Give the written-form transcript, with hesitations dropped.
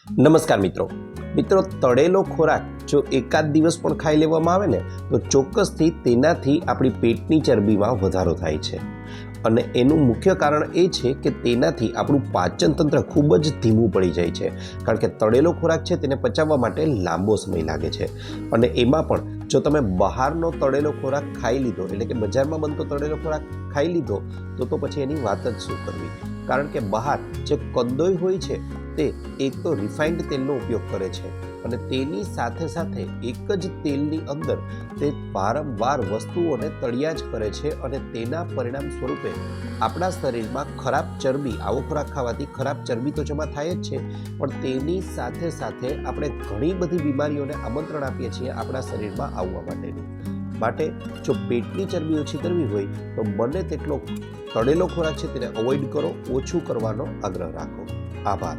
નમસ્કાર મિત્રો, તળેલો ખોરાક જો એકાદ દિવસ પણ ખાઈ લેવામાં આવે ને તો ચોક્કસથી તેનાથી આપણી પેટની ચરબીમાં વધારો થાય છે. અને એનું મુખ્ય કારણ એ છે કે તેનાથી આપણું પાચન તંત્ર ખૂબ જ ધીમું પડી જાય છે, કારણ કે તળેલો ખોરાક છે તેને પચાવવા માટે લાંબો સમય લાગે છે. અને એમાં પણ જો તમે બહારનો તળેલો ખોરાક ખાઈ લીધો, એટલે કે બજારમાં બનતો તળેલો ખોરાક ખાઈ લીધો તો પછી એની વાત જ શું કરવી. કારણ કે બહાર જે કંદોઈ હોય છે તે એક તો રિફાઇન્ડ તેલનો ઉપયોગ કરે છે અને તેની સાથે સાથે એક જ તેલની અંદર તે વારંવાર વસ્તુઓને તળિયા જ કરે છે અને તેના પરિણામ સ્વરૂપે આપણા શરીરમાં ખરાબ ચરબી, આવો ખોરાક ખાવાથી ખરાબ ચરબી તો જમા થાય જ છે, પણ તેની સાથે સાથે આપણે ઘણી બધી બીમારીઓને આમંત્રણ આપીએ છીએ આપણા શરીરમાં આવવા માટેનું. માટે જો પેટની ચરબી ઓછી કરવી હોય તો બને તેટલો તળેલો ખોરાક છે તેને અવોઇડ કરો, ઓછું કરવાનો આગ્રહ રાખો. આભાર.